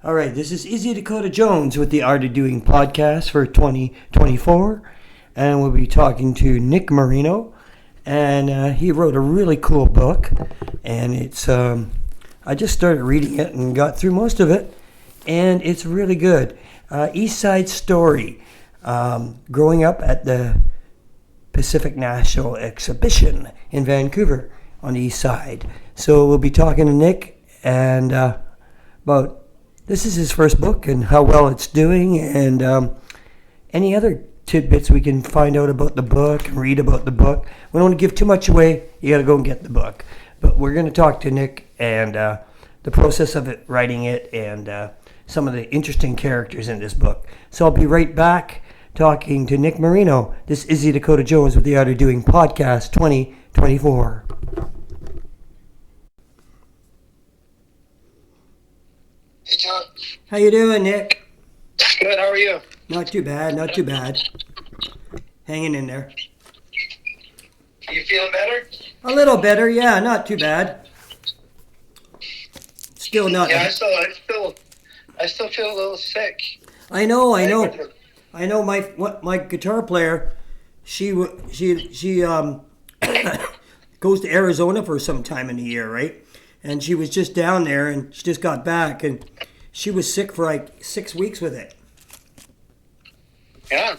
All right, this is Izzy Dakota Jones with the Art of Doing podcast for 2024, and we'll be talking to Nick Marino, and he wrote a really cool book, and it's I just started reading it and got through most of it, and it's really good. East Side Story, growing up at the Pacific National Exhibition in Vancouver on the East Side. So we'll be talking to Nick and about this is his first book and how well it's doing, and any other tidbits we can find out about the book and read about the book. We don't want to give too much away. You got to go and get the book. But we're going to talk to Nick and the process of it, writing it, and some of the interesting characters in this book. So I'll be right back talking to Nick Marino. This is Izzy Dakota Jones with the Art of Doing podcast 2024. Hey, John. How you doing, Nick? Good, how are you? Not too bad, not too bad. Hanging in there. You feeling better? A little better, yeah, not too bad. Still not. Yeah, I still feel a little sick. I know. My guitar player, she goes to Arizona for some time in the year, right? And she was just down there, and she just got back, and she was sick for like 6 weeks with it. Yeah.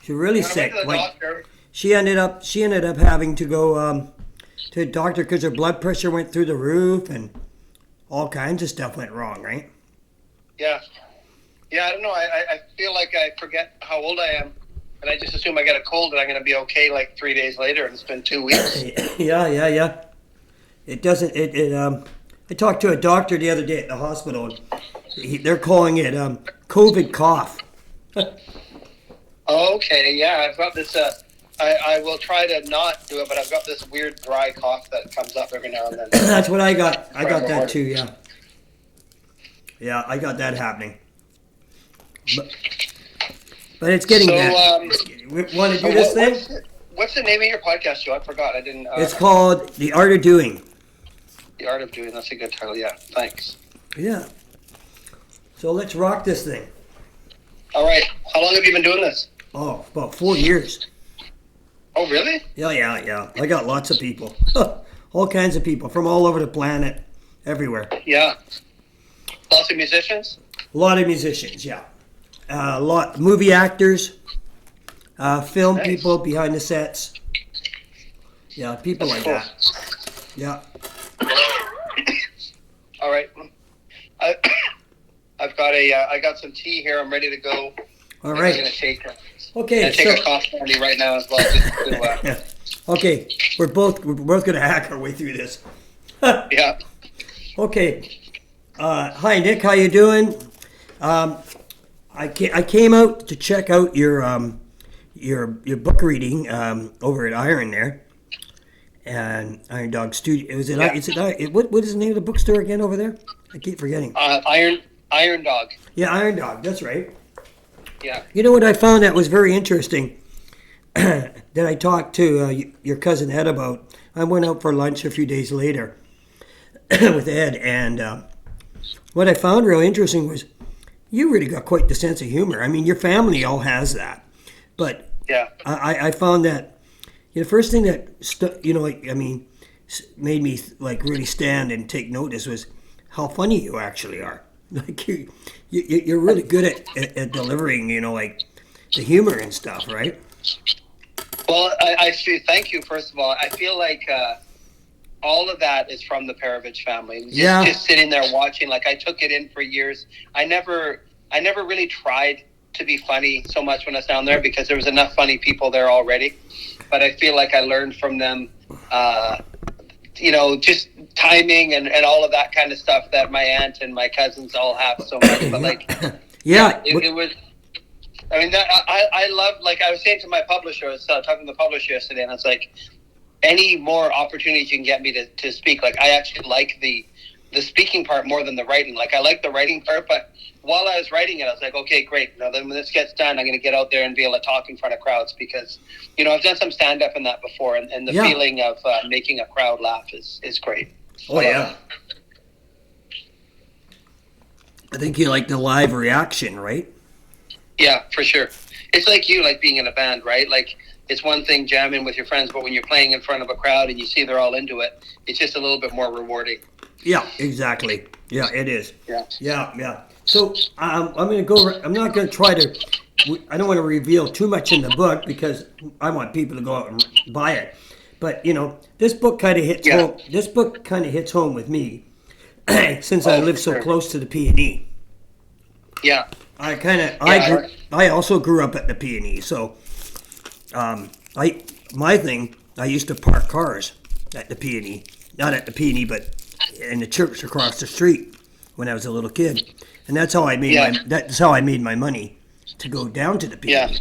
She was really I sick. went to the doctor. She ended up having to go to the doctor because her blood pressure went through the roof, and all kinds of stuff went wrong, right? Yeah. Yeah, I don't know. I feel like I forget how old I am, and I just assume I got a cold and I'm going to be okay like 3 days later, and it's been 2 weeks. Yeah. It doesn't. I talked to a doctor the other day at the hospital. And they're calling it COVID cough. Okay, yeah, I've got this. I will try to not do it, but I've got this weird dry cough that comes up every now and then. That's what I got. I got that too. Yeah. Yeah, I got that happening. But it's getting bad. We want to do this thing? What's the name of your podcast, Joe? I forgot. I didn't. It's called The Art of Doing. The Art of Doing. That's a good title. Yeah. Thanks. Yeah. So let's rock this thing. All right. How long have you been doing this? Oh, about 4 years. Oh, really? Yeah. I got lots of people. All kinds of people from all over the planet, everywhere. Yeah. Lots of musicians? A lot of musicians, yeah. Movie actors, film Nice. people behind the sets. Yeah, people That's like cool. that. Yeah. All right. I've got I got some tea here. I'm ready to go. All I'm right. gonna take Okay. a coffee candy right now as well. Just to, Okay. We're both gonna hack our way through this. yeah. Okay. Hi, Nick. How you doing? I came out to check out your book reading over at Iron there, and Iron Dog Studio. What is the name of the bookstore again over there? I keep forgetting. Iron Dog. Yeah, Iron Dog. That's right. Yeah. You know what I found that was very interesting that I talked to your cousin Ed about. I went out for lunch a few days later with Ed, and what I found real interesting was you really got quite the sense of humor. I mean, your family all has that, but Yeah. I found that the first thing that made me like really stand and take notice was how funny you actually are. Like you're really good at delivering, like the humor and stuff, right? Well, I feel, thank you, first of all. I feel like all of that is from the Perovich family. Just sitting there watching, like I took it in for years. I never really tried to be funny so much when I was down there because there was enough funny people there already. But I feel like I learned from them, just timing and all of that kind of stuff that my aunt and my cousins all have so much. But like, it was. I mean, I love, like I was saying to my publisher, I was talking to the publisher yesterday, and I was like, any more opportunities you can get me to speak. Like, I actually like the speaking part more than the writing. Like, I like the writing part, but while I was writing it, I was like, okay, great. Then when this gets done, I'm going to get out there and be able to talk in front of crowds because, I've done some stand-up in that before, and the feeling of making a crowd laugh is great. Oh, yeah. I think you like the live reaction, right? Yeah, for sure. It's like you like being in a band, right? Like it's one thing jamming with your friends, but when you're playing in front of a crowd and you see they're all into it, it's just a little bit more rewarding. Yeah, exactly. Yeah, it is. Yeah. Yeah. So I'm going to go. I'm not going to try to. I don't want to reveal too much in the book because I want people to go out and buy it. But this book kind of hits home. This book kind of hits home with me since I live so close to the P&E. Yeah. I also grew up at the P&E, so I used to park cars at the P&E, not at the P&E, but in the church across the street when I was a little kid, and that's how I made my money to go down to the P&E. Yeah.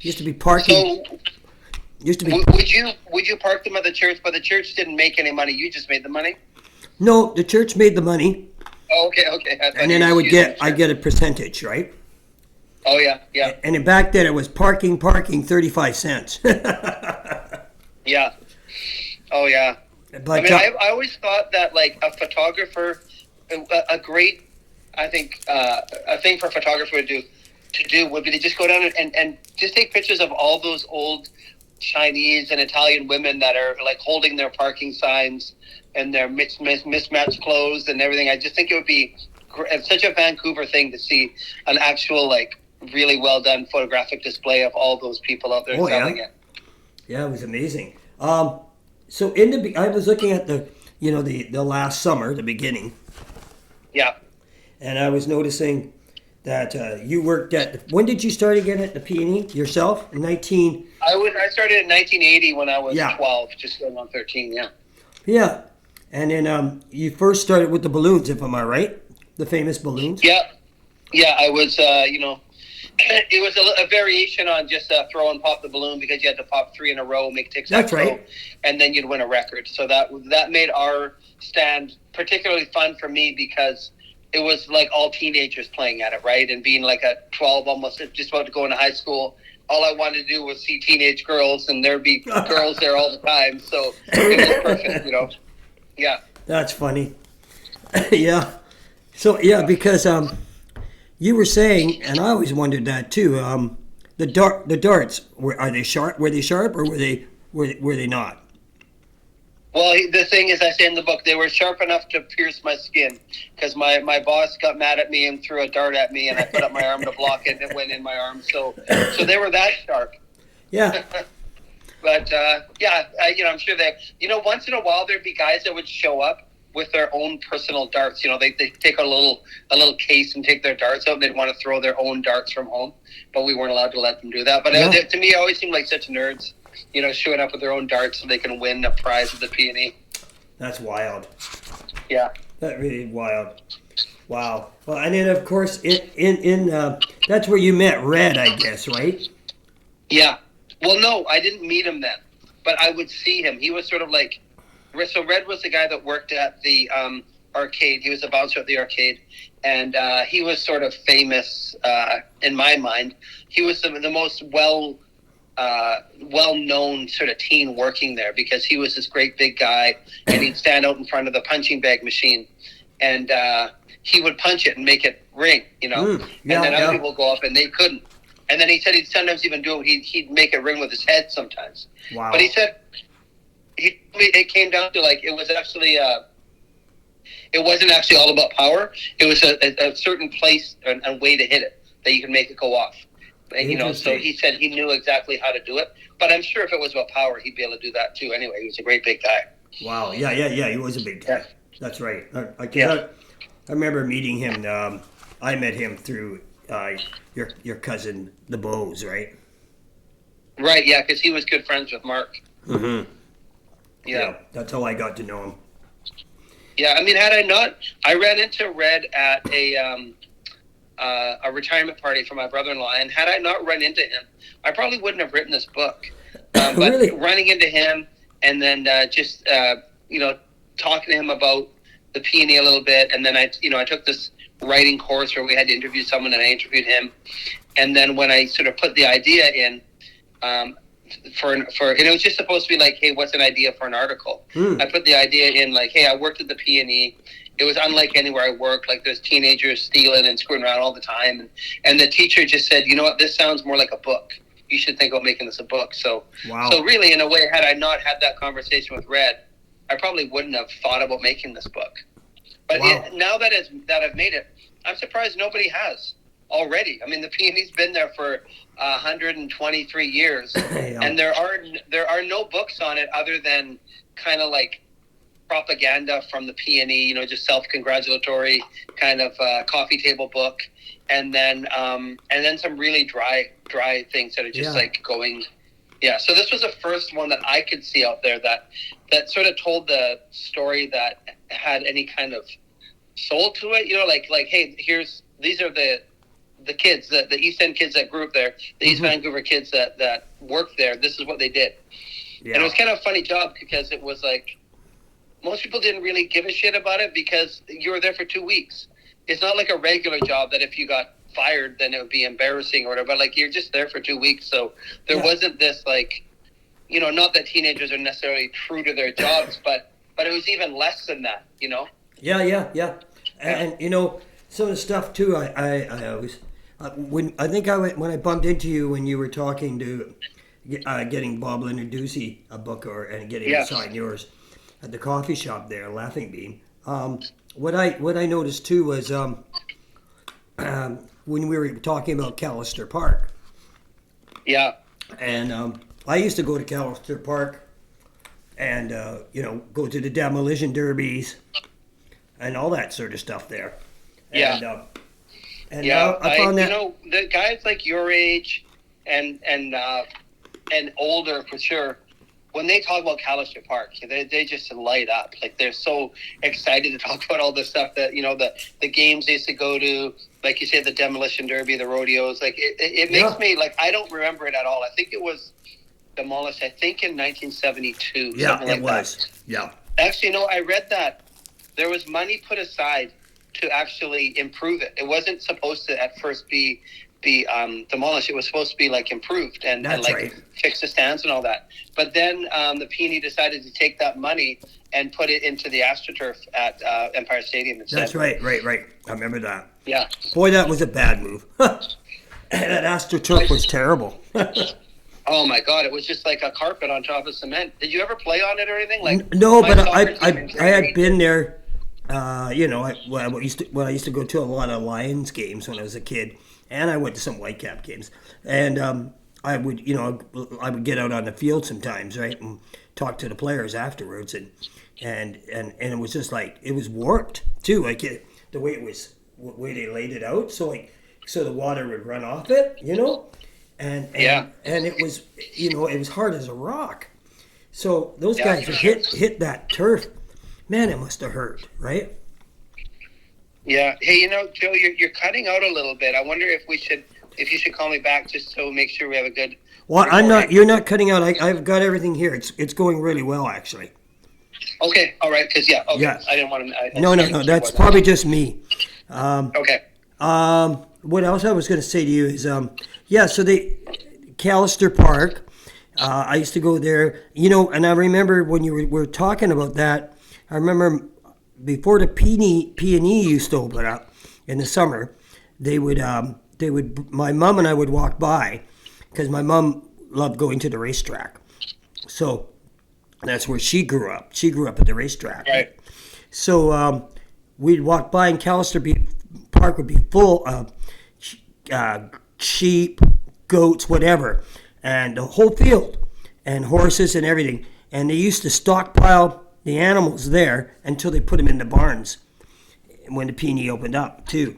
Used to be parking. So, would you park them at the church? But the church didn't make any money. You just made the money. No, the church made the money. Oh, okay. And then I get a percentage, right? Oh yeah. And then back then it was parking 35 cents. Yeah. Oh yeah. But I always thought that like a photographer, a great, I think a thing for a photographer to do would be to just go down and just take pictures of all those old Chinese and Italian women that are like holding their parking signs and their mismatched clothes and everything. I just think it would be such a Vancouver thing to see an actual like really well done photographic display of all those people out there selling it. Yeah, it was amazing. So I was looking at the last summer, the beginning. Yeah. And I was noticing that you worked at. When did you start again at the P&E yourself? I started in 1980 when I was 12, just going on 13. Yeah. Yeah, and then you first started with the balloons, if I'm right, the famous balloons. Yeah. I was. It was a variation on just throw and pop the balloon because you had to pop 3 in a row, make tic-tac-toe, and then you'd win a record. So that made our stand particularly fun for me because it was like all teenagers playing at it, right? And being like a 12, almost just about to go into high school, all I wanted to do was see teenage girls, and there'd be girls there all the time. So it was perfect, Yeah. That's funny. Yeah. So, because you were saying, and I always wondered that too, the darts, are they sharp? Were they sharp or were they not? Well, the thing is, I say in the book, they were sharp enough to pierce my skin because my boss got mad at me and threw a dart at me, and I put up my arm to block it, and it went in my arm. So they were that sharp. Yeah. But I'm sure that once in a while there'd be guys that would show up with their own personal darts. They take a little case and take their darts out, and they'd want to throw their own darts from home, but we weren't allowed to let them do that. But to me, it always seemed like such nerds. Showing up with their own darts so they can win a prize at the P&E. That's wild. Yeah. That's really wild. Wow. Well, and then of course, in that's where you met Red, I guess, right? Yeah. Well, no, I didn't meet him then, but I would see him. He was sort of like, so Red was the guy that worked at the arcade. He was a bouncer at the arcade, and he was sort of famous in my mind. He was the most well-known sort of teen working there because he was this great big guy, and he'd stand out in front of the punching bag machine, and he would punch it and make it ring, and then other people go up and they couldn't. And then he said he'd sometimes even do it. He'd make it ring with his head sometimes. Wow. But he said it came down to like it was actually it wasn't actually all about power. It was a certain place and way to hit it that you can make it go off. And, so he said he knew exactly how to do it. But I'm sure if it was about power, he'd be able to do that too. Anyway, he was a great big guy. Wow. Yeah. He was a big guy. Yeah. That's right. I remember meeting him. I met him through your cousin, the Bows, right? Right. Yeah, because he was good friends with Mark. Mm-hmm. Yeah. That's how I got to know him. Yeah. I mean, had I not, I ran into Red at a retirement party for my brother-in-law, and had I not run into him, I probably wouldn't have written this book. But really? Running into him and then just talking to him about the P&E a little bit, and then I took this writing course where we had to interview someone, and I interviewed him, and then when I sort of put the idea in for and it was just supposed to be like, hey, what's an idea for an article? I put the idea in like, hey, I worked at the P&E, It was unlike anywhere I worked. Like there's teenagers stealing and screwing around all the time, and the teacher just said, you know what, this sounds more like a book. You should think about making this a book. So, So really, in a way, had I not had that conversation with Red, I probably wouldn't have thought about making this book. But now that I've made it, I'm surprised nobody has already. I mean, the peony's been there for 123 years, and there are no books on it other than kind of like propaganda from the peony, you know, just self-congratulatory kind of coffee table book, and then some really dry things that are just like going. Yeah, so this was the first one that I could see out there that sort of told the story that had any kind of soul to it. You know, like hey, these are the kids, the East End kids that grew up there, the East Vancouver kids that worked there. This is what they did. Yeah. And it was kind of a funny job because it was like most people didn't really give a shit about it because you were there for 2 weeks. It's not like a regular job that if you got fired, then it would be embarrassing or whatever. But like you're just there for 2 weeks, so there wasn't this like, you know, not that teenagers are necessarily true to their jobs, but it was even less than that, you know. Yeah. And you know, some of the stuff too. I always when I bumped into you when you were talking to getting Bob Leonarduzzi a book and getting him sign yours at the coffee shop there, Laughing Bean. What I noticed too was when we were talking about Callister Park. Yeah. And I used to go to Callister Park and you know, go to the demolition derbies and all that sort of stuff there. And, I found that, you know, the guys like your age and older for sure, when they talk about Callister Park, they just light up. Like they're so excited to talk about all this stuff that, you know, the games they used to go to, like you said, the demolition derby, the rodeos. Like it makes me like, I don't remember it at all. I think it was demolished, I think in 1972. Yeah, something like it was. That. Yeah. Actually, no, I read that there was money put aside to actually improve it. It wasn't supposed to at first be demolished. It was supposed to be like improved and like fix the stands and all that. But then the Peony decided to take that money and put it into the AstroTurf at Empire Stadium instead. That's right. I remember that. Yeah. Boy, that was a bad move. That AstroTurf was terrible. Oh my God! It was just like a carpet on top of cement. Did you ever play on it or anything? Like no, but I had been there. You know, I used to go to a lot of Lions games when I was a kid, and I went to some Whitecap games, and I would get out on the field sometimes, right, and talk to the players afterwards, and it was just like it was warped too, like the way they laid it out, so the water would run off it, you know. And it was, you know, it was hard as a rock. So those guys would hit that turf. Man, it must have hurt, right? Yeah. Hey, you know, Joe, you're cutting out a little bit. I wonder if you should call me back just to make sure we have a good. Well, recording. I'm not. You're not cutting out. I've got everything here. It's going really well, actually. Okay. All right. Because I didn't want to. No. That's probably just me. Okay. What else I was going to say to you is, so Callister Park, I used to go there, you know, and I remember when you were talking about that, I remember before the P&E used to open up in the summer, they would, my mom and I would walk by, because my mom loved going to the racetrack. So that's where she grew up. She grew up at the racetrack. Right. So we'd walk by and Callister Park would be full of sheep, goats, whatever, and the whole field, and horses and everything. And they used to stockpile the animals there until they put them in the barns when the Peony opened up too.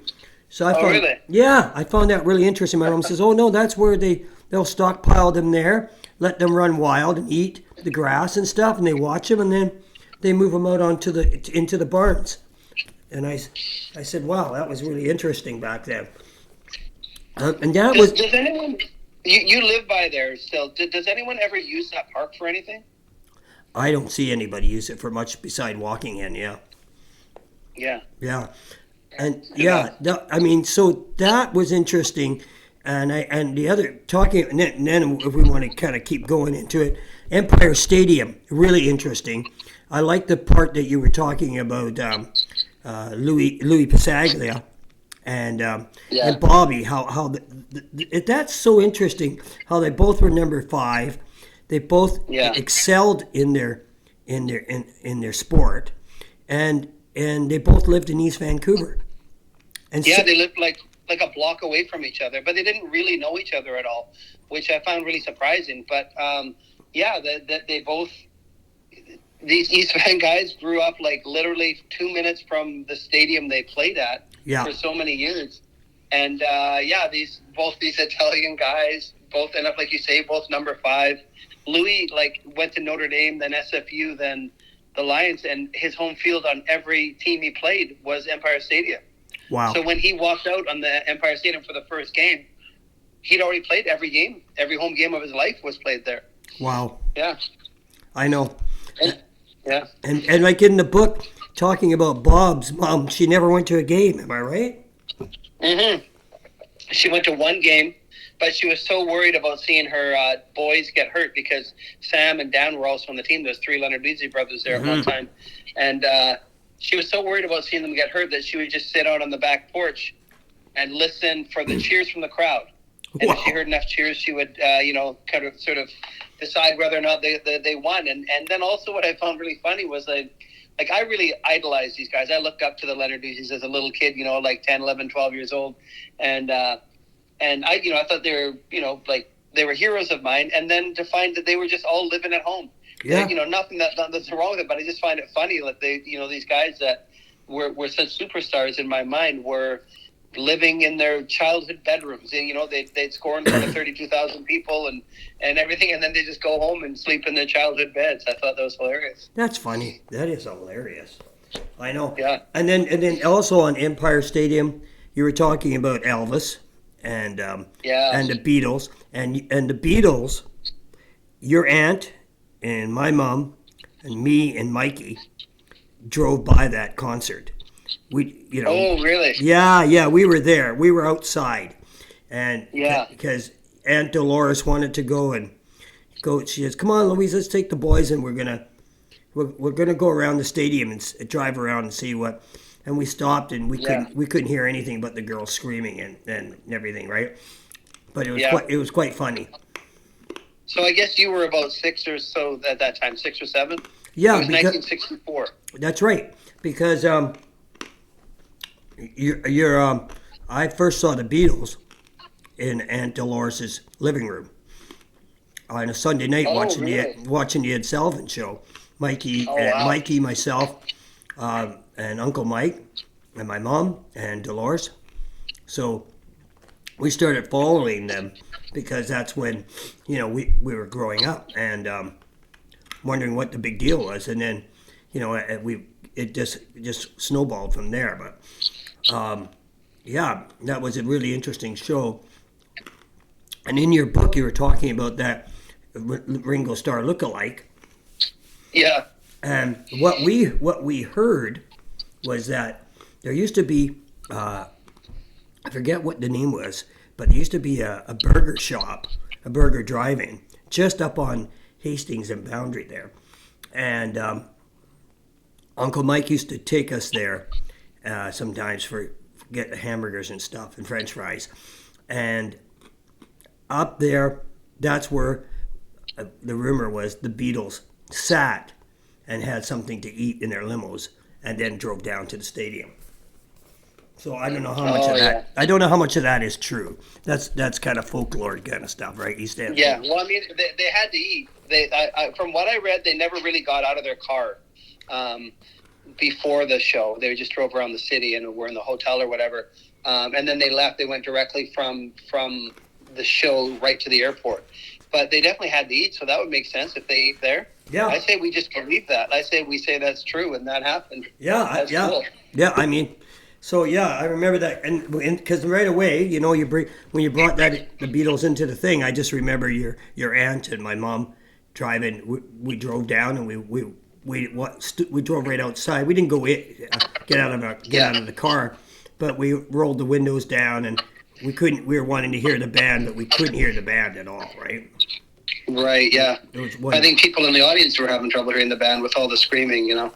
So I found, really? Yeah, I found that really interesting. My mom says, "Oh no, that's where they'll stockpile them there, let them run wild and eat the grass and stuff, and they watch them, and then they move them out into the barns." And I said, "Wow, that was really interesting back then." And that was. Does anyone? You live by there still. Does anyone ever use that park for anything? I don't see anybody use it for much beside walking in. Yeah. Yeah. Yeah, and I mean, so that was interesting, and the other talking, and then if we want to kind of keep going into it, Empire Stadium, really interesting. I like the part that you were talking about Louis Pasaglia, and Bobby. That's so interesting. How they both were number 5. They both excelled in their sport, and they both lived in East Vancouver. And they lived like a block away from each other, but they didn't really know each other at all, which I found really surprising. But they both, these East Van guys grew up like literally 2 minutes from the stadium they played at for so many years. And these Italian guys both end up, like you say, both number 5. Louis went to Notre Dame, then SFU, then the Lions, and his home field on every team he played was Empire Stadium. Wow. So when he walked out on the Empire Stadium for the first game, he'd already played every game. Every home game of his life was played there. Wow. Yeah. I know. Yeah. And like in the book, talking about Bob's mom, she never went to a game. Am I right? Mm-hmm. She went to one game, but she was so worried about seeing her boys get hurt because Sam and Dan were also on the team. There's 3 Leonard Izzy brothers there at one time. And she was so worried about seeing them get hurt that she would just sit out on the back porch and listen for the cheers from the crowd. And if she heard enough cheers, she would, kind of sort of decide whether or not they won. And then also what I found really funny was I really idolized these guys. I looked up to the Leonard Izzies as a little kid, 10, 11, 12 years old. And I thought they were, they were heroes of mine. And then to find that they were just all living at home. Yeah. Nothing that's wrong with it, but I just find it funny that they, these guys that were such superstars in my mind were living in their childhood bedrooms. And, they'd score in front of 32,000 people and everything, and then they just go home and sleep in their childhood beds. I thought that was hilarious. That's funny. That is hilarious. I know. Yeah. And then also on Empire Stadium, you were talking about Elvis and and the Beatles and the Beatles. Your aunt and my mom and me and Mikey drove by that concert. Oh, really? Yeah, we were there. We were outside, and yeah, because Aunt Dolores wanted to go. She says, "Come on, Louise, let's take the boys, and we're gonna go around the stadium and drive around and see what." And we stopped, and we couldn't hear anything but the girls screaming and everything, right? But it was quite funny. So I guess you were about 6 or so at that time, 6 or 7. Yeah, it was 1964. That's right, because I first saw the Beatles in Aunt Dolores' living room on a Sunday night watching the Ed Sullivan Show. Mikey, myself, and Uncle Mike, and my mom and Dolores. So we started following them because that's when we were growing up and wondering what the big deal was, and then it just snowballed from there. But that was a really interesting show. And in your book, you were talking about that Ringo Starr lookalike. Yeah. And what we heard was that there used to be, I forget what the name was, but there used to be a burger shop, a burger drive-in, just up on Hastings and Boundary there. And Uncle Mike used to take us there sometimes for get hamburgers and stuff and French fries. And up there, that's where the rumor was the Beatles sat and had something to eat in their limos and then drove down to the stadium. So I don't know how much of that. Yeah. I don't know how much of that is true. That's kind of folklore kind of stuff, right? East End. Yeah. Well, I mean, they had to eat. From what I read, they never really got out of their car before the show. They just drove around the city and were in the hotel or whatever. And then they left. They went directly from the show right to the airport. But they definitely had to eat, so that would make sense if they ate there. Yeah. I say we just believe that. We say that's true, and that happened. Yeah. Cool. Yeah. I mean. So I remember that, and because right away, when you brought the Beatles into the thing, I just remember your aunt and my mom driving. We drove down and we drove right outside. We didn't go get out of the car, but we rolled the windows down and we couldn't. We were wanting to hear the band, but we couldn't hear the band at all. Right. Right. Yeah. I think people in the audience were having trouble hearing the band with all the screaming. Yeah.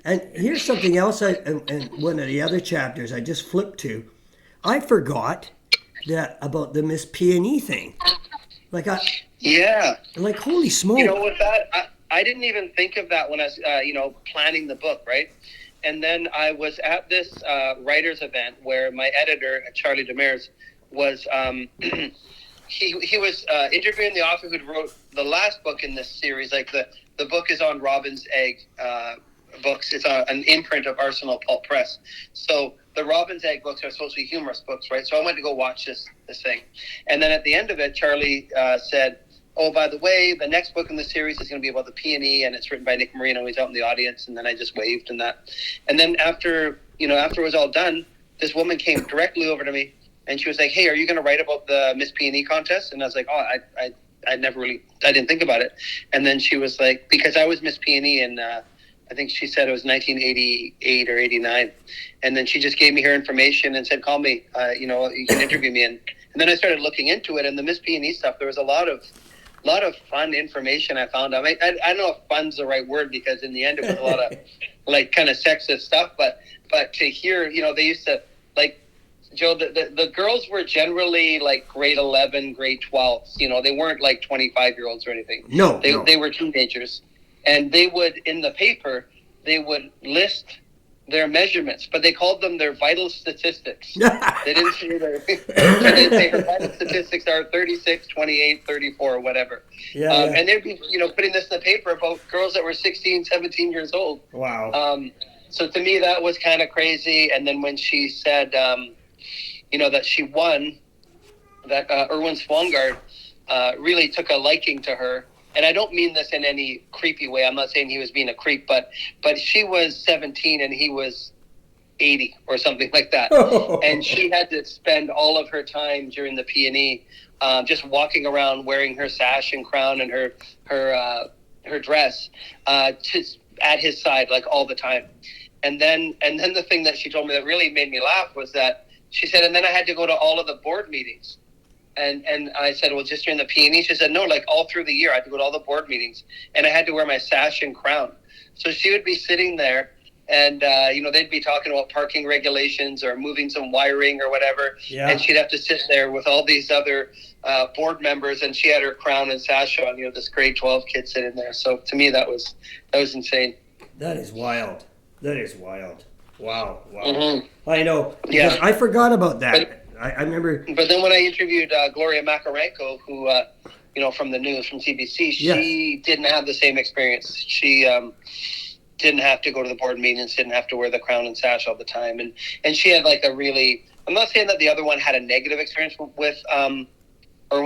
And here's something else. And one of the other chapters I just flipped to, I forgot that about the Miss Peony thing. Like Yeah. Like holy smoke. With that, I didn't even think of that when I was, planning the book, right? And then I was at this writers event where my editor, Charlie Demers, was he was interviewing the author who wrote the last book in this series. Like the book is on Robin's Egg books. It's an imprint of Arsenal Pulp Press. So the Robin's Egg books are supposed to be humorous books, right? So I went to go watch this thing. And then at the end of it, Charlie said, oh, by the way, the next book in the series is going to be about the peony, and it's written by Nick Marino. He's out in the audience. And then I just waved and that. And then after it was all done, this woman came directly over to me, and she was like, hey, are you going to write about the Miss Peony contest? And I was like, oh, I didn't think about it. And then she was like, because I was Miss Peony in, I think she said it was 1988 or 89. And then she just gave me her information and said, call me, you can interview me. And then I started looking into it, and the Miss Peony stuff, there was a lot of fun information I found. I mean, I don't know if fun's the right word, because in the end it was a lot of like kind of sexist stuff, but to hear, they used to, like, Joe, the girls were generally like grade 11, grade 12. They weren't like 25-year-olds or anything. No, they were teenagers, and they would, in the paper, they would list their measurements, but they called them their vital statistics. They didn't say her vital statistics are 36, 28, 34, or whatever. Yeah. And they'd be, putting this in the paper about girls that were 16, 17 years old. Wow. So to me, that was kind of crazy. And then when she said, that she won, that Erwin Swangard really took a liking to her. And I don't mean this in any creepy way. I'm not saying he was being a creep, but she was 17 and he was 80 or something like that. And she had to spend all of her time during the P&E just walking around wearing her sash and crown and her dress at his side, like, all the time. And then the thing that she told me that really made me laugh was that she said, and then I had to go to all of the board meetings. And I said, well, just during the P&E? She said, no, like all through the year. I had to go to all the board meetings, and I had to wear my sash and crown. So she would be sitting there, and, they'd be talking about parking regulations or moving some wiring or whatever. Yeah. And she'd have to sit there with all these other board members, and she had her crown and sash on, this grade 12 kid sitting there. So to me, that was insane. That is wild. Wow. Mm-hmm. I know. Yeah. I forgot about that. But, I remember. But then when I interviewed Gloria Makarenko, who, from the news, from CBC, she didn't have the same experience. She didn't have to go to the board meetings, didn't have to wear the crown and sash all the time. And she had like a really, I'm not saying that the other one had a negative experience with Erwin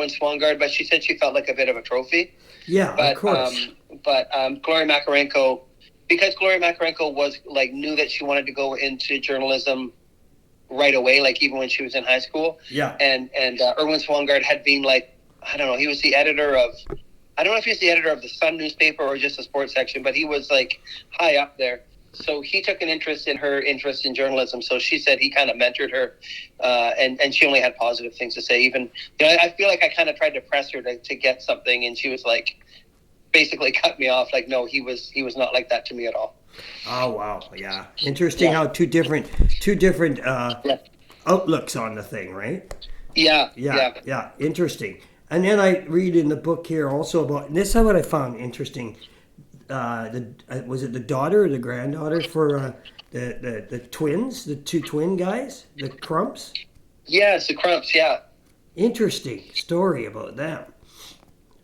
Swangard, but she said she felt like a bit of a trophy. Yeah, of course. But Gloria Makarenko, because Gloria Makarenko was like, knew that she wanted to go into journalism right away, like even when she was in high school. Yeah. And Erwin Swangard had been like, I don't know, he was the editor of, I don't know if he was the editor of the Sun newspaper or just the sports section, but he was like high up there. So he took an interest in her interest in journalism. So she said he kind of mentored her, and she only had positive things to say. Even, I feel like I kind of tried to press her to get something, and she was like, basically cut me off. Like, no, he was not like that to me at all. Oh wow, yeah, interesting how two different outlooks on the thing, right? Yeah, interesting. And then I read in the book here also about, and this is what I found interesting. Was it the daughter or the granddaughter for the twins, the two twin guys, the Crumps? Yes, the Crumps. Yeah. Interesting story about them.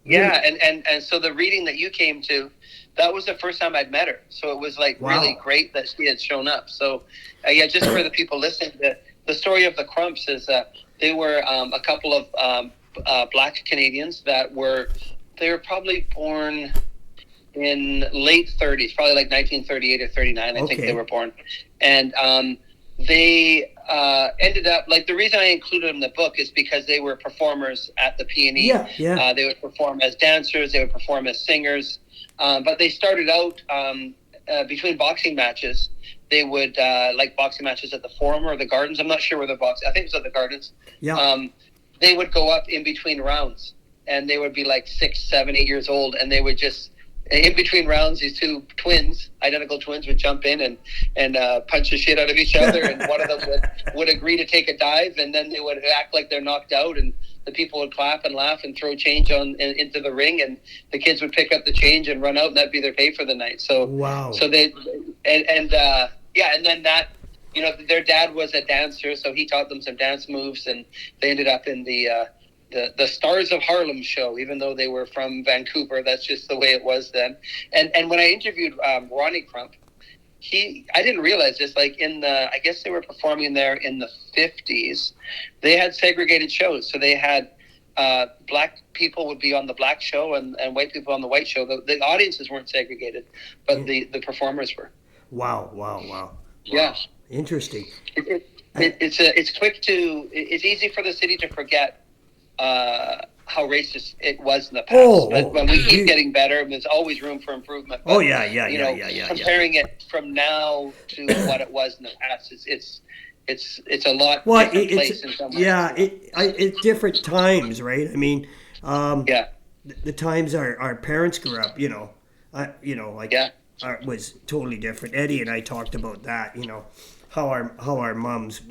Yeah, and so the reading that you came to, that was the first time I'd met her. So it was like really great that she had shown up. So just for the people listening, the story of the Crumps is that they were a couple of Black Canadians they were probably born in late 30s, probably like 1938 or 39, I think they were born. And they ended up, like, the reason I included them in the book is because they were performers at the P&E. Yeah. They would perform as dancers, they would perform as singers. But they started out between boxing matches. They would like boxing matches at the Forum or the Gardens. I'm not sure where the I think it was at the Gardens. Yeah. They would go up in between rounds, and they would be like 6, 7, 8 years old, and they would just in between rounds, these two twins, identical twins, would jump in and punch the shit out of each other, and one of them would agree to take a dive, and then they would act like they're knocked out, and the people would clap and laugh and throw change into the ring, and the kids would pick up the change and run out, and that'd be their pay for the night. So wow. So they and then that, their dad was a dancer, so he taught them some dance moves, and they ended up in the Stars of Harlem show, even though they were from Vancouver. That's just the way it was then. And when I interviewed Ronnie Crump, I didn't realize this, like I guess they were performing there in the 50s. They had segregated shows. So they had black people would be on the black show and white people on the white show. The audiences weren't segregated, but the performers were. Wow. Yeah. Interesting. It's easy for the city to forget how racist it was in the past. But when we keep getting better, there's always room for improvement. But, comparing it from now to what it was in the past, it's a lot different place in some ways. Yeah, it's different times, right? I mean, the times our parents grew up, was totally different. Eddie and I talked about that, how our moms,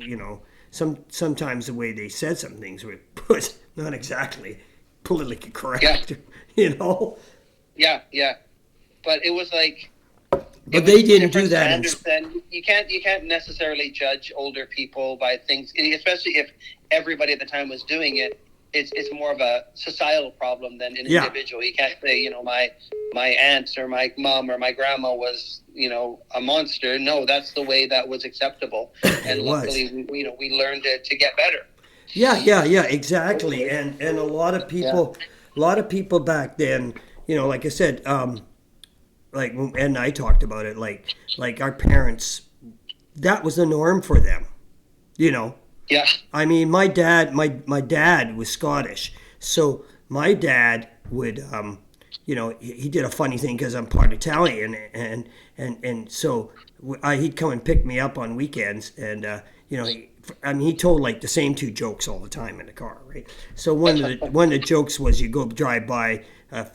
sometimes the way they said some things was not exactly politically correct, Yeah. But it was like. But they didn't do that. You can't necessarily judge older people by things, especially if everybody at the time was doing it. It's more of a societal problem than an individual. You can't say, my aunt or my mom or my grandma was, a monster. No, that's the way that was acceptable. And luckily, we learned to get better. Yeah, exactly. And a lot of people back then, like I said, like Ed and I talked about it, like our parents, that was the norm for them, Yeah. I mean, my dad was Scottish, so my dad would, he did a funny thing because I'm part Italian, and so he'd come and pick me up on weekends, and he told like the same two jokes all the time in the car, right? So one of the jokes was you go drive by a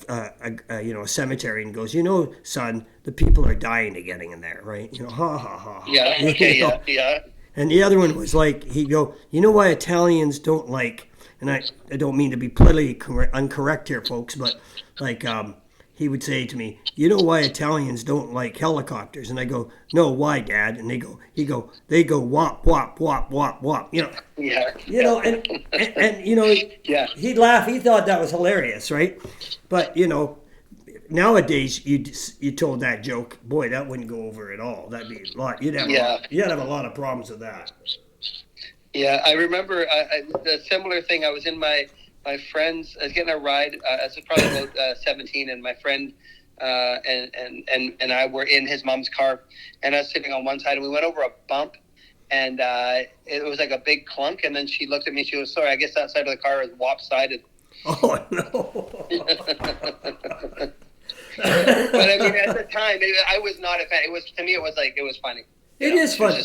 cemetery and goes, son, the people are dying to getting in there, right? Ha ha ha. Yeah. Okay. Yeah. And the other one was like, he'd go, why Italians don't like, and I don't mean to be politically incorrect here, folks, but like he would say to me, why Italians don't like helicopters? And I go, no, why, Dad? And they go wop wop wop wop wop. Yeah. And he'd laugh. He thought that was hilarious, right? But nowadays, you told that joke, boy, that wouldn't go over at all. That'd be a lot. You'd have a lot of problems with that. Yeah, I remember the similar thing. I was in my friend's. I was getting a ride. I was probably about 17, and my friend and I were in his mom's car, and I was sitting on one side, and we went over a bump, and it was like a big clunk, and then she looked at me. She was, sorry, I guess that side of the car is lopsided. Oh no. But I mean, at the time, I was not a fan. To me, it was funny. It is funny.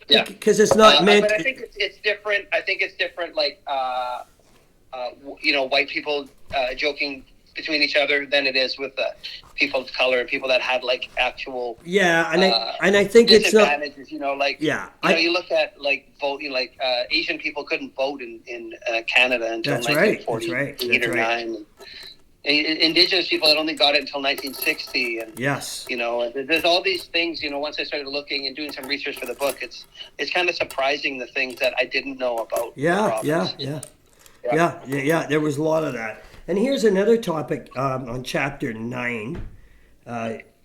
Because it's not meant. But I think it's different. I think it's different. Like, white people joking between each other than it is with people of color and people that had like actual. Yeah, and I think it's not. Disadvantages, you look at like voting, like Asian people couldn't vote in Canada until 1948 or 9. Indigenous people, I don't think got it until 1960, and yes, there's all these things. Once I started looking and doing some research for the book, it's kind of surprising the things that I didn't know about. Yeah. There was a lot of that. And here's another topic on chapter 9.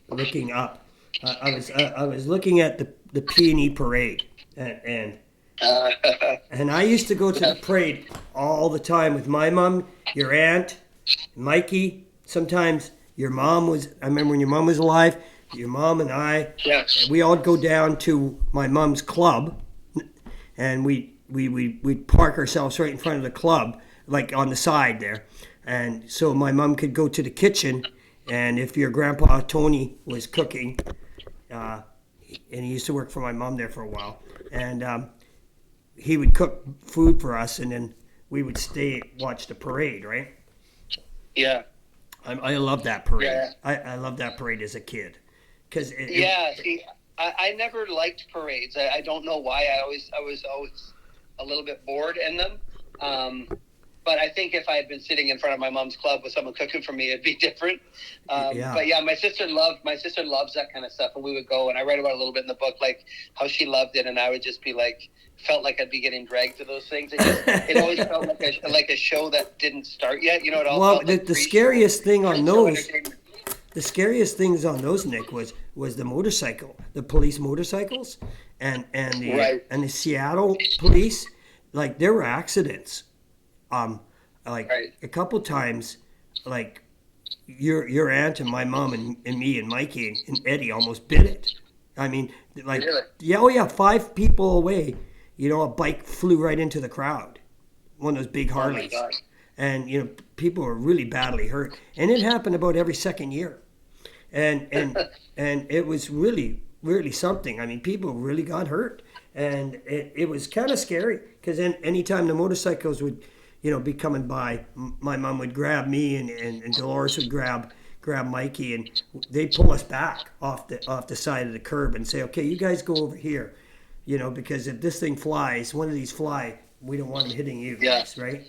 Looking up, I was looking at the Peony Parade, and I used to go to the parade all the time with my mom, your aunt, Mikey. Sometimes your mom was. I remember when your mom was alive. Your mom and I. Yes. We all go down to my mom's club, and we'd park ourselves right in front of the club, like on the side there, and so my mom could go to the kitchen, and if your grandpa Tony was cooking, and he used to work for my mom there for a while, and he would cook food for us, and then we would stay watch the parade, right? Yeah. I love that parade. Yeah. I love that parade as a kid. See, I never liked parades. I don't know why. I was always a little bit bored in them. But I think if I had been sitting in front of my mom's club with someone cooking for me, it'd be different. But yeah, my sister loves that kind of stuff, and we would go. And I write about it a little bit in the book, like how she loved it, and I would just be like, felt like I'd be getting dragged to those things. It always felt like a show that didn't start yet. You know, it all felt like the scariest thing on those. The scariest things on those, Nick, was the police motorcycles, and the Seattle police. Like there were accidents, a couple times, like your aunt and my mom and me and Mikey and Eddie almost bit it. I mean, like really? Yeah, oh yeah, 5 people away. You know, a bike flew right into the crowd, one of those big Harleys, and you know people were really badly hurt, and it happened about every second year. And it was really something. I mean, people really got hurt, and it was kind of scary because anytime the motorcycles would, you know, be coming by, my mom would grab me and Dolores would grab Mikey, and they'd pull us back off the side of the curb and say, okay, you guys go over here, you know, because if this thing flies, one of these fly, we don't want them hitting you guys, right?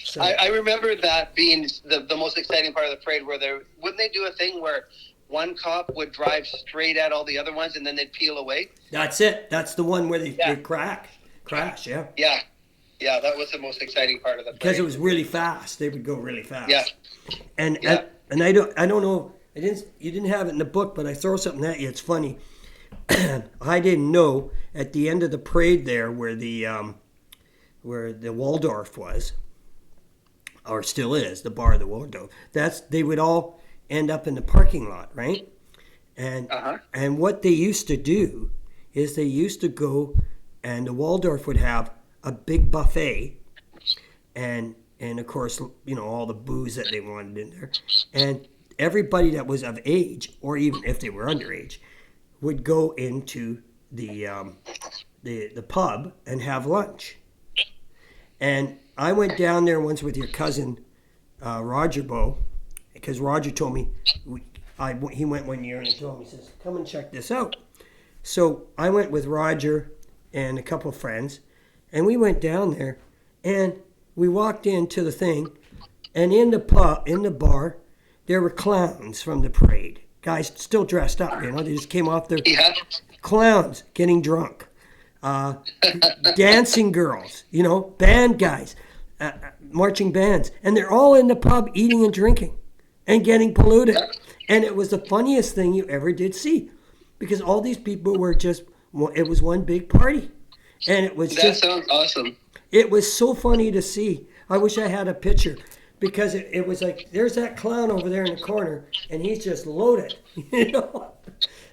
So I remember that being the most exciting part of the parade, where wouldn't they do a thing where one cop would drive straight at all the other ones and then they'd peel away? That's it. That's the one where they crash. Yeah. Yeah, that was the most exciting part of the parade. Because it was really fast. They would go really fast. Yeah. And I don't know. You didn't have it in the book, but I throw something at you. It's funny. I didn't know at the end of the parade there where the Waldorf was, or still is, the bar of the Waldorf. They would all end up in the parking lot, right? And what they used to do is they used to go, and the Waldorf would have a big buffet, and of course, you know, all the booze that they wanted in there, and everybody that was of age, or even if they were underage, would go into the pub and have lunch. And I went down there once with your cousin Roger Bowe, because Roger told me, he went one year and he told me, he says, come and check this out. So I went with Roger and a couple of friends, and we went down there, and we walked into the thing, and in the bar, there were clowns from the parade. Guys still dressed up, you know, they just came off their clowns getting drunk. Dancing girls, you know, band guys, marching bands, and they're all in the pub eating and drinking and getting polluted. And it was the funniest thing you ever did see, because all these people were it was one big party. And it was that sounds awesome. It was so funny to see. I wish I had a picture, because it was like, there's that clown over there in the corner, and he's just loaded, you know.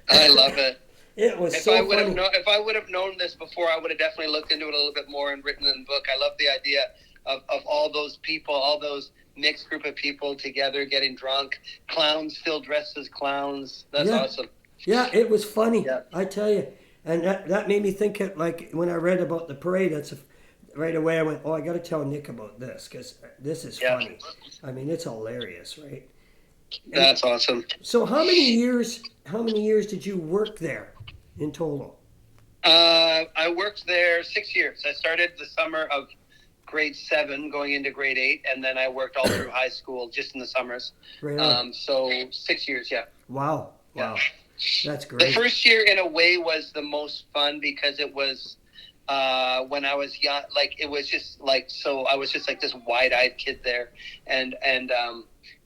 I love it. It was if so I would funny. If I would have known this before, I would have definitely looked into it a little bit more and written it in the book. I love the idea of all those people, all those mixed group of people together getting drunk, clowns still dressed as clowns. That's awesome. Yeah, it was funny, I tell you. And that made me think, like, when I read about the parade, right away I went, oh, I got to tell Nick about this, because this is funny. I mean, it's hilarious, right? That's awesome. So how many years did you work there in total? I worked there 6 years. I started the summer of grade 7 going into grade 8, and then I worked all through high school just in the summers. Really? So 6 years, yeah. Wow. Yeah. That's great. The first year, in a way, was the most fun, because it was when I was young. Like, it was just like, so I was just like this wide-eyed kid there, and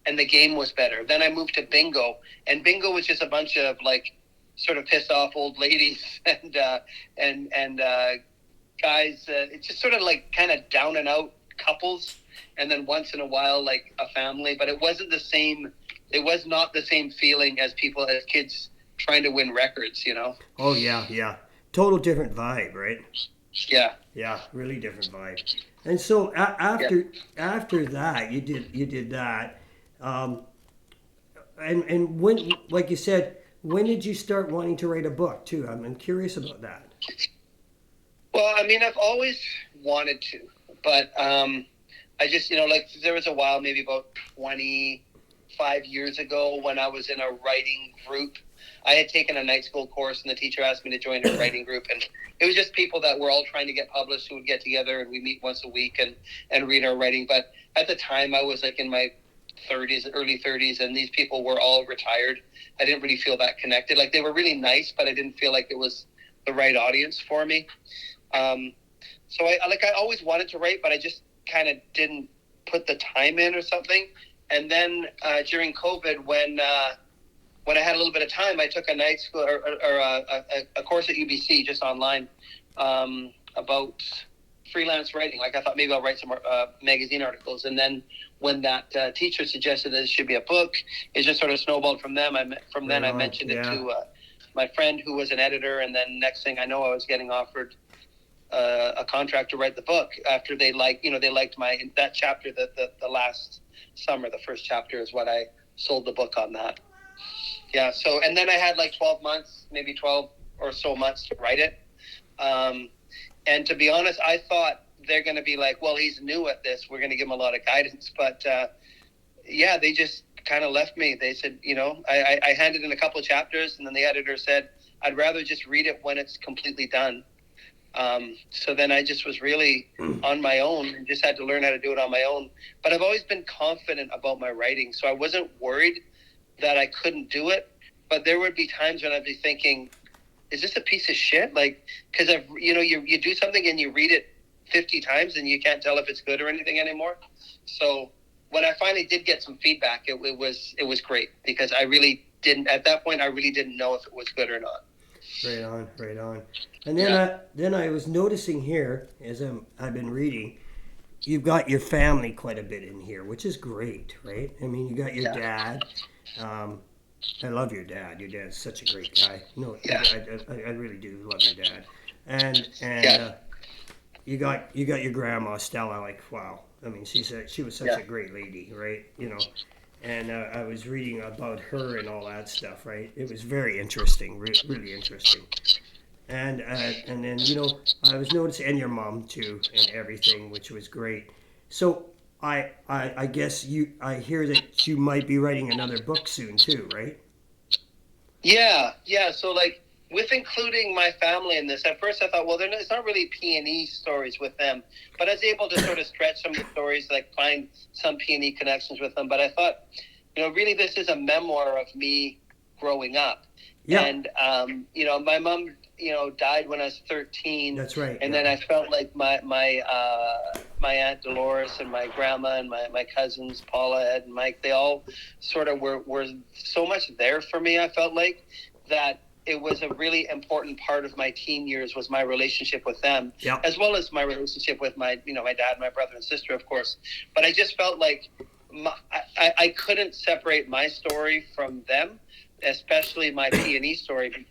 the game was better. Then I moved to bingo, and bingo was just a bunch of like sort of pissed off old ladies and guys. It's just sort of like kind of down and out couples, and then once in a while like a family. But it wasn't the same. It was not the same feeling as kids trying to win records, you know? Oh yeah. Total different vibe, right? Yeah. Yeah, really different vibe. And so after that, you did that. And when, like you said, when did you start wanting to write a book too? I'm curious about that. Well, I mean, I've always wanted to, but I just, you know, like there was a while, maybe about 20 5 years ago when I was in a writing group. I had taken a night school course, and the teacher asked me to join a writing group, and it was just people that were all trying to get published who would get together, and we meet once a week and read our writing. But at the time, I was like in my 30s, early 30s, and these people were all retired. I didn't really feel that connected. Like, they were really nice, but I didn't feel like it was the right audience for me. So I always wanted to write, but I just kind of didn't put the time in or something. And then during COVID, when I had a little bit of time, I took a night school or a course at UBC just online about freelance writing. Like, I thought maybe I'll write some magazine articles. And then when that teacher suggested that it should be a book, it just sort of snowballed from them. I mentioned it to my friend who was an editor, and then next thing I know, I was getting offered a contract to write the book after they liked that chapter, the last summer. The first chapter is what I sold the book on that. Yeah. So, and then I had like 12 months, maybe 12 or so months to write it. And to be honest, I thought they're going to be like, well, he's new at this, we're going to give him a lot of guidance. But they just kind of left me. They said, I handed in a couple of chapters, and then the editor said, I'd rather just read it when it's completely done. So then I just was really on my own and just had to learn how to do it on my own. But I've always been confident about my writing, so I wasn't worried that I couldn't do it. But there would be times when I'd be thinking, is this a piece of shit? Like, because you do something and you read it 50 times and you can't tell if it's good or anything anymore. So when I finally did get some feedback, it was great, because I really didn't know if it was good or not. Right on. And then I was noticing here, as I've been reading, you've got your family quite a bit in here, which is great, right? I mean, you got your dad. I love your dad. Your dad's such a great guy. I really do love your dad. And you got your grandma Stella. Like, wow. I mean, she was such a great lady, right? And I was reading about her and all that stuff, right? It was very interesting, really interesting. And then I was noticing, and your mom too, and everything, which was great. So I guess I hear that you might be writing another book soon too, right? Yeah. So like, with including my family in this, at first I thought, well, it's not really P&E stories with them, but I was able to sort of stretch some of the stories, like find some P&E connections with them. But I thought, really this is a memoir of me growing up. Yeah. And, my mom, died when I was 13. That's right. And then I felt like my Aunt Dolores and my grandma and my cousins, Paula, Ed, and Mike, they all sort of were so much there for me. I felt like that it was a really important part of my teen years was my relationship with them, as well as my relationship with my dad, my brother and sister, of course. But I just felt like I couldn't separate my story from them, especially my P&E story,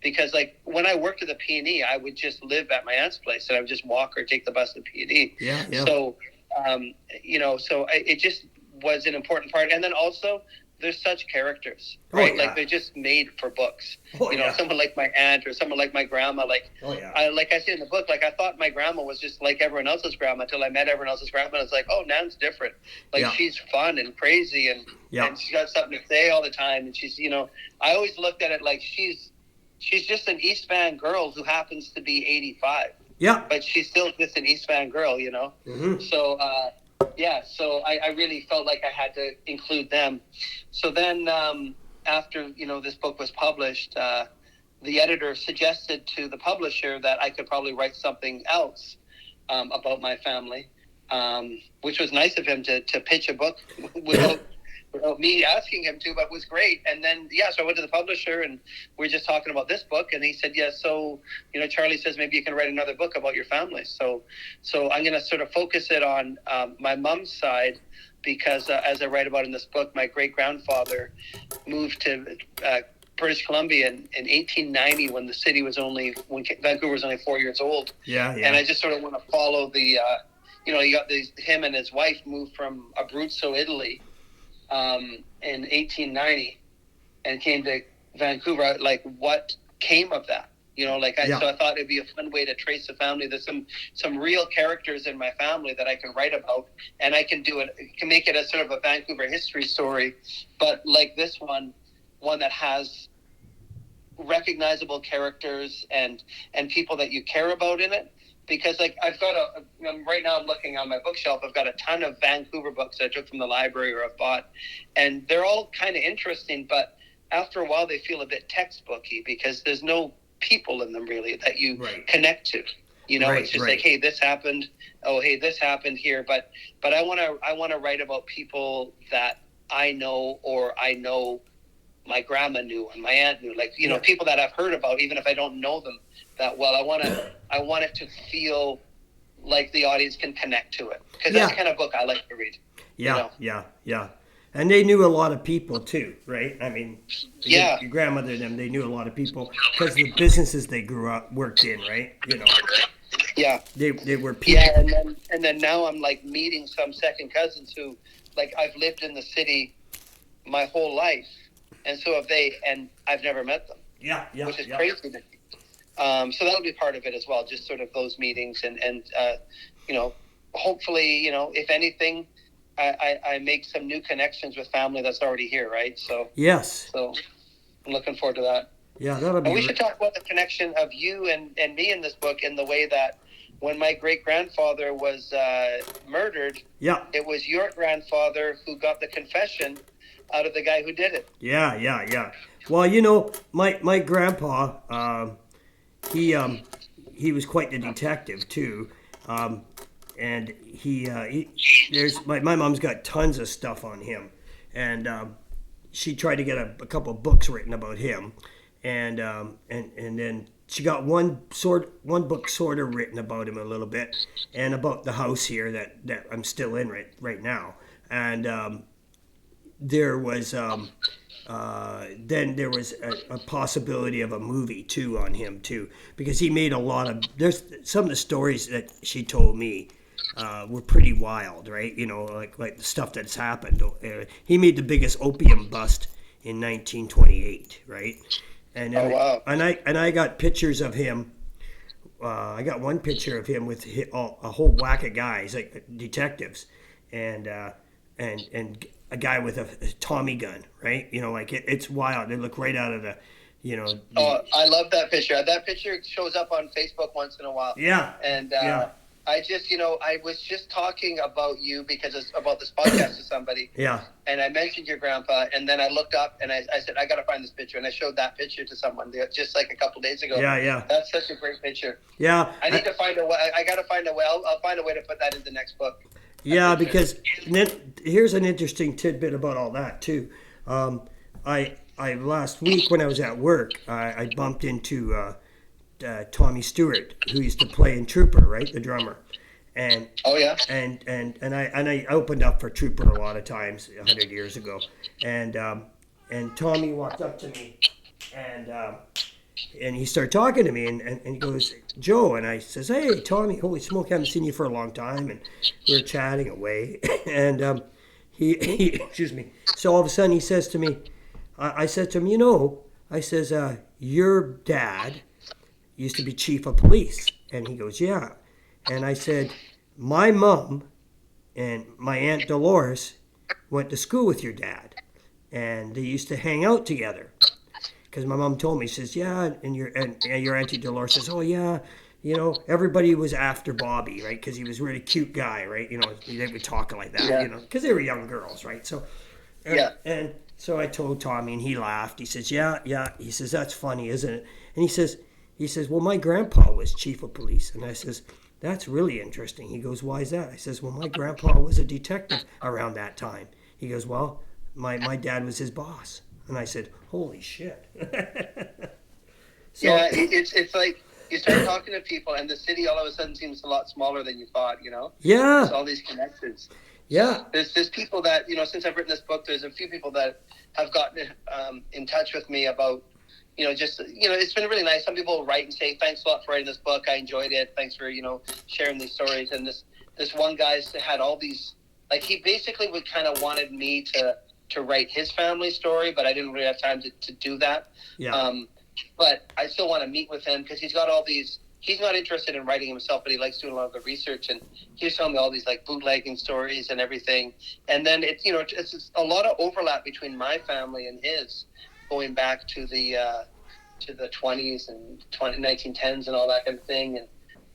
because like when I worked at the P&E, I would just live at my aunt's place, and I would just walk or take the bus to P&E. Yeah. So, it just was an important part. And then also, there's such characters, right? Like, they're just made for books. Someone like my aunt or someone like my grandma. Like, I say in the book, like, I thought my grandma was just like everyone else's grandma until I met everyone else's grandma. And it's like, oh, Nan's different. Like, she's fun and crazy, and she's got something to say all the time. And she's, I always looked at it like she's just an East Van girl who happens to be 85. Yeah. But she's still just an East Van girl, Mm-hmm. So, so I really felt like I had to include them. So then after, this book was published, the editor suggested to the publisher that I could probably write something else about my family, which was nice of him to pitch a book without me asking him to, but was great. And then, so I went to the publisher, and we were just talking about this book, and he said, so, Charlie says maybe you can write another book about your family. So I'm going to sort of focus it on my mom's side, because as I write about in this book, my great-grandfather moved to British Columbia in 1890 when Vancouver was only 4 years old. Yeah. And I just sort of want to follow the, him and his wife moved from Abruzzo, Italy, in 1890, and came to Vancouver. Like, what came of that? So I thought it'd be a fun way to trace the family. There's some real characters in my family that I can write about, and I can make it a sort of a Vancouver history story, but like this one that has recognizable characters and people that you care about in it. Because like I've got right now I'm looking on my bookshelf, I've got a ton of Vancouver books I took from the library or I've bought, and they're all kind of interesting, but after a while they feel a bit textbooky because there's no people in them really that you connect to. It's just like, hey, this happened. Oh, hey, this happened here. But I want to write about people that I know, or I know my grandma knew and my aunt knew, people that I've heard about, even if I don't know them that well. I want it to feel like the audience can connect to it, because that's the kind of book I like to read. Yeah. And they knew a lot of people too, right? I mean, your grandmother and them, they knew a lot of people because the businesses they worked in, right? Yeah. They were people. Yeah, and then now I'm like meeting some second cousins who, like, I've lived in the city my whole life, and so have they, and I've never met them. Yeah. Which is crazy to me. So that'll be part of it as well, just sort of those meetings and hopefully, if anything, I make some new connections with family that's already here, right? So yes. So I'm looking forward to that. Yeah, that'll be. And we should talk about the connection of you and me in this book, in the way that when my great-grandfather was murdered, it was your grandfather who got the confession out of the guy who did it. Yeah. Well, my grandpa, he was quite the detective too. And there's my mom's got tons of stuff on him, and she tried to get a couple of books written about him, and then she got one book sort of written about him a little bit, and about the house here that I'm still in right now, and there was then there was a possibility of a movie too on him too, because he made a lot of, there's some of the stories that she told me were pretty wild, right? Like the stuff that's happened. He made the biggest opium bust in 1928, right? And wow. And I got pictures of him. I got one picture of him with a whole whack of guys, like detectives, and a guy with a Tommy gun, right? It's wild. They look right out of the. Oh, I love that picture. That picture shows up on Facebook once in a while. Yeah. And I just, I was just talking about you because it's about this podcast to somebody. Yeah. And I mentioned your grandpa, and then I looked up and I said, I got to find this picture. And I showed that picture to someone just like a couple days ago. Yeah. That's such a great picture. Yeah. I need to find a way. I got to find a way. I'll find a way to put that in the next book. Yeah, because here's an interesting tidbit about all that too. I last week when I was at work, I bumped into Tommy Stewart, who used to play in Trooper, right, the drummer, and and I opened up for Trooper a lot of times 100 years ago, and Tommy walked up to me, and he started talking to me, and he goes, Joe, and I says, hey, Tommy, holy smoke, I haven't seen you for a long time, and we were chatting away, and he excuse me, so all of a sudden he says to me, I said to him, I says, your dad used to be chief of police, and he goes, yeah, and I said, my mom and my Aunt Dolores went to school with your dad, and they used to hang out together. Because my mom told me, she says, yeah, and your Auntie Dolores says, oh, yeah, everybody was after Bobby, right? Because he was a really cute guy, right? They would talk like that, because they were young girls, right? So, and so I told Tommy, and he laughed. He says, yeah. He says, that's funny, isn't it? And he says, well, my grandpa was chief of police. And I says, that's really interesting. He goes, why is that? I says, well, my grandpa was a detective around that time. He goes, well, my dad was his boss. And I said, holy shit. It's like you start talking to people and the city all of a sudden seems a lot smaller than you thought, Yeah. There's all these connections. Yeah. There's people that, since I've written this book, there's a few people that have gotten in touch with me about, it's been really nice. Some people write and say, thanks a lot for writing this book. I enjoyed it. Thanks for, sharing these stories. And this one guy had all these, like, he basically would kind of wanted me to write his family story, but I didn't really have time to do that. Yeah. but I still want to meet with him because he's got all these. He's not interested in writing himself, but he likes doing a lot of the research, and he's telling me all these like bootlegging stories and everything. And then it's it's a lot of overlap between my family and his, going back to the 20s and 1910s and all that kind of thing. And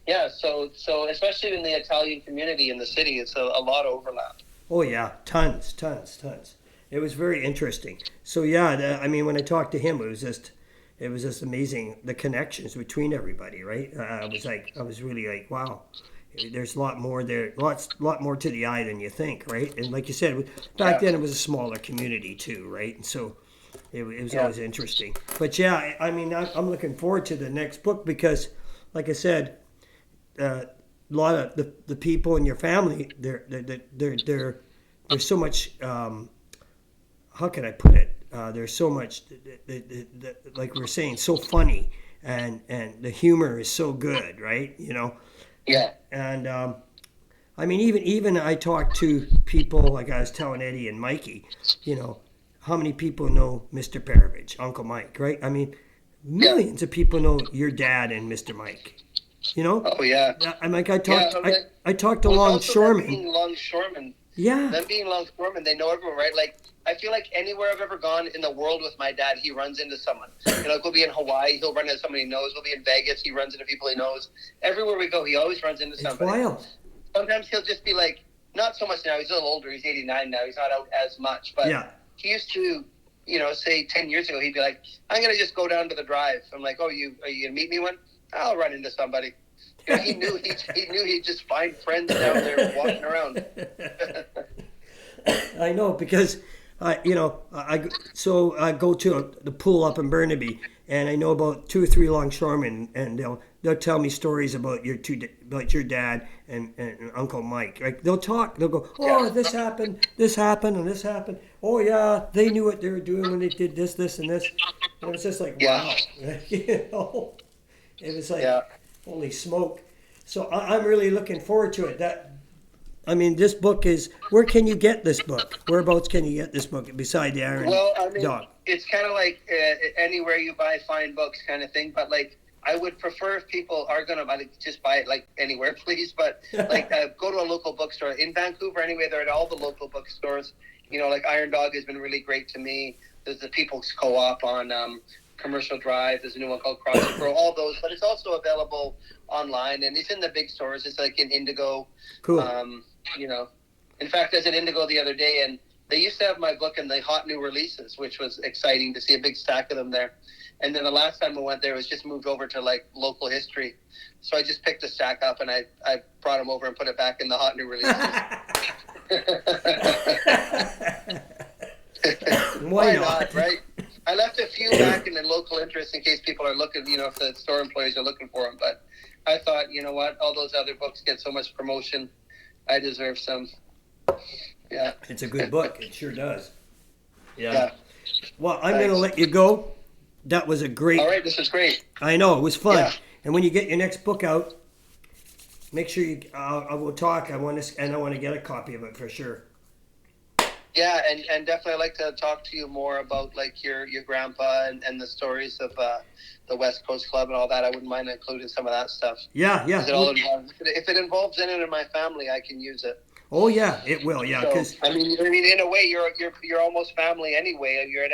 yeah, so especially in the Italian community in the city, it's a lot of overlap. Oh yeah, tons. It was very interesting. So yeah, I mean, when I talked to him, it was just amazing, the connections between everybody, right? I was really like, wow, there's a lot more there, lot more to the eye than you think, right? And like you said, back then it was a smaller community too, right? And so it was always interesting. But yeah, I mean, I'm looking forward to the next book because, like I said, a lot of the people in your family, they're so much. How can I put it? There's so much, like we were saying, so funny, and the humor is so good, right? Yeah. And I mean, even I talked to people, like I was telling Eddie and Mikey, how many people know Mr. Perovich, Uncle Mike, right? I mean, millions of people know your dad and Mr. Mike. Oh yeah. I'm like, I talked to Longshoremen. Longshoremen. Yeah. Them being longshoremen, they know everyone, right? Like, I feel like anywhere I've ever gone in the world with my dad, he runs into someone. We'll be in Hawaii, he'll run into somebody he knows. We'll be in Vegas, he runs into people he knows. Everywhere we go, he always runs into somebody. It's wild. Sometimes he'll just be like, not so much now, he's a little older, he's 89 now, he's not out as much. But he used to, say 10 years ago, he'd be like, I'm going to just go down to the drive. I'm like, are you going to meet me one? I'll run into somebody. He knew he'd just find friends down there walking around. I know, because I go to the pool up in Burnaby, and I know about 2 or 3 longshoremen, and they'll tell me stories about your dad and Uncle Mike. Like, they'll go, oh, this happened, and this happened. Oh yeah, they knew what they were doing when they did this, and this. And it was just like, wow, it was like, holy smoke. So I'm really looking forward to it. This book is, where can you get this book? Whereabouts can you get this book beside the Iron Dog? It's kind of like anywhere you buy fine books kind of thing. But like, I would prefer if people are going to just buy it like anywhere, please. But like, go to a local bookstore. In Vancouver, anyway, they're at all the local bookstores. Like Iron Dog has been really great to me. There's the People's Co-op on Commercial Drive. There's a new one called Cross the Pro. All those. But it's also available online, and it's in the big stores. It's like in Indigo. Cool. In fact, I was in Indigo the other day, and they used to have my book in the hot new releases, which was exciting to see a big stack of them there. And then the last time I went there, it was just moved over to like local history. So I just picked a stack up and I brought them over and put it back in the hot new releases. Why not, right? I left a few back in the local interest in case people are looking, if the store employees are looking for them. But I thought, you know what, all those other books get so much promotion. I deserve some. Yeah. It's a good book. It sure does. Yeah. Well, I'm going to let you go. That was a great... All right, this was great. I know, it was fun. Yeah. And when you get your next book out, make sure you... I will talk. I want to get a copy of it for sure. Yeah, and definitely I'd like to talk to you more about like your grandpa and the stories of the West Coast Club and all that. I wouldn't mind including some of that stuff. Yeah. If it involves anyone in my family, I can use it. Oh yeah, it will. Yeah, because so, in a way, you're almost family anyway. You're at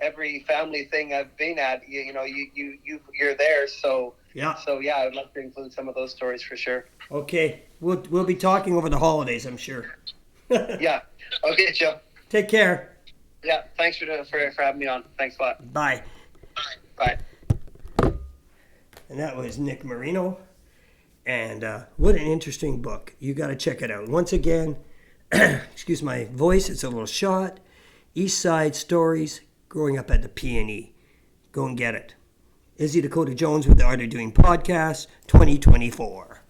every family thing I've been at. You're there. So yeah. So yeah, I'd love to include some of those stories for sure. Okay, we'll be talking over the holidays, I'm sure. Yeah. Okay, Joe. Take care. Yeah. Thanks for having me on. Thanks a lot. Bye. Bye. And that was Nick Marino. And what an interesting book. You got to check it out. Once again, excuse my voice, it's a little shot. East Side Stories, growing up at the P&E. Go and get it. Izzy Dakota Jones with the Art of Doing Podcast 2024.